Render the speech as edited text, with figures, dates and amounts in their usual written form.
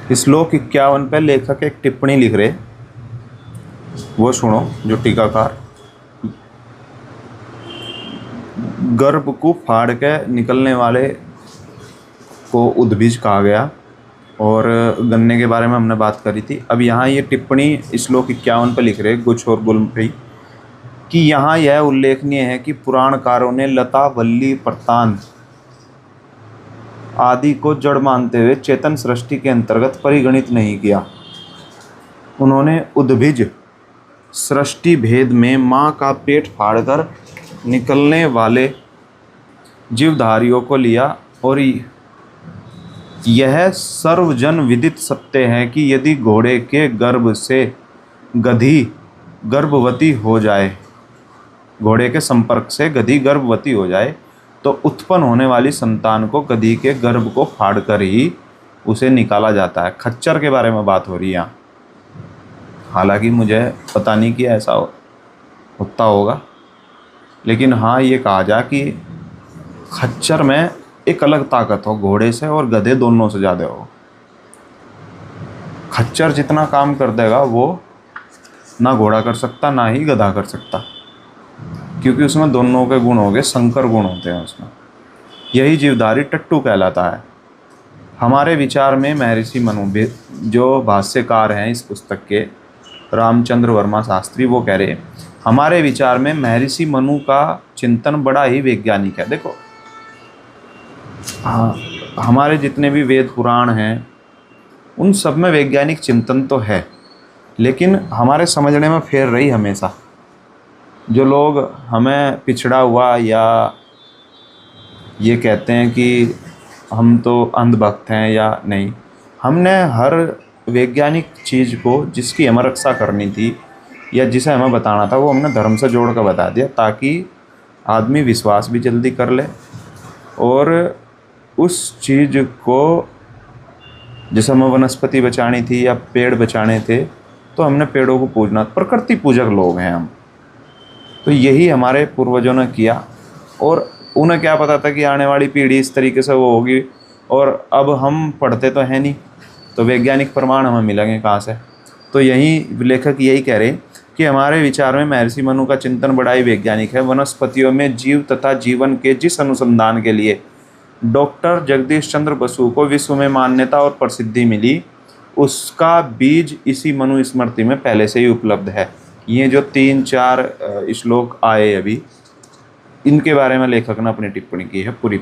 श्लोक 51 पे लेखक एक टिप्पणी लिख रहे, वो सुनो। जो टीकाकार, गर्भ को फाड़ के निकलने वाले को उद्भिज कहा गया, और गन्ने के बारे में हमने बात करी थी। अब यहाँ ये टिप्पणी श्लोक 51 पर लिख रहे गुच्छ और गुलमरी कि यहाँ यह उल्लेखनीय है कि पुराणकारों ने लता, वल्ली, प्रतान आदि को जड़ मानते हुए चेतन सृष्टि के अंतर्गत परिगणित नहीं किया। उन्होंने उद्भिज सृष्टि भेद में माँ का पेट फाड़कर निकलने वाले जीवधारियों को लिया, और यह सर्वजन विदित सत्य है कि यदि घोड़े के गर्भ से गधी गर्भवती हो जाए, घोड़े के संपर्क से गधी गर्भवती हो जाए, तो उत्पन्न होने वाली संतान को गधी के गर्भ को फाड़कर ही उसे निकाला जाता है। खच्चर के बारे में बात हो रही है यहाँ। हालांकि मुझे पता नहीं कि ऐसा होता होगा, लेकिन हाँ ये कहा जा कि खच्चर में एक अलग ताकत हो, घोड़े से और गधे दोनों से ज़्यादा हो। खच्चर जितना काम कर देगा वो ना घोड़ा कर सकता, ना ही गधा कर सकता, क्योंकि उसमें दोनों के गुण हो गए, संकर गुण होते हैं उसमें। यही जीवधारी टट्टू कहलाता है। हमारे विचार में महर्षि मनु, जो भाष्यकार हैं इस पुस्तक के, रामचंद्र वर्मा शास्त्री, वो कह रहे हैं हमारे विचार में महर्षि मनु का चिंतन बड़ा ही वैज्ञानिक है। देखो हाँ, हमारे जितने भी वेद पुराण हैं उन सब में वैज्ञानिक चिंतन तो है, लेकिन हमारे समझने में फेर रही हमेशा। जो लोग हमें पिछड़ा हुआ या ये कहते हैं कि हम तो अंधभक्त हैं या नहीं, हमने हर वैज्ञानिक चीज़ को जिसकी हमें रक्षा करनी थी या जिसे हमें बताना था वो हमने धर्म से जोड़ कर बता दिया, ताकि आदमी विश्वास भी जल्दी कर ले। और उस चीज़ को जैसे हमें वनस्पति बचानी थी या पेड़ बचाने थे तो हमने पेड़ों को पूजना, प्रकृति पूजक लोग हैं हम। तो यही हमारे पूर्वजों ने किया, और उन्हें क्या पता था कि आने वाली पीढ़ी इस तरीके से वो होगी। और अब हम पढ़ते तो हैं नहीं, तो वैज्ञानिक प्रमाण हमें मिलेंगे कहाँ से। तो यही लेखक यही कह रहे कि हमारे विचार में महर्षि मनु का चिंतन बड़ा ही वैज्ञानिक है। वनस्पतियों में जीव तथा जीवन के जिस अनुसंधान के लिए डॉक्टर जगदीश चंद्र बसु को विश्व में मान्यता और प्रसिद्धि मिली, उसका बीज इसी मनु स्मृति में पहले से ही उपलब्ध है। ये जो 3-4 श्लोक आए अभी, इनके बारे में लेखक ने अपनी टिप्पणी की है पूरी।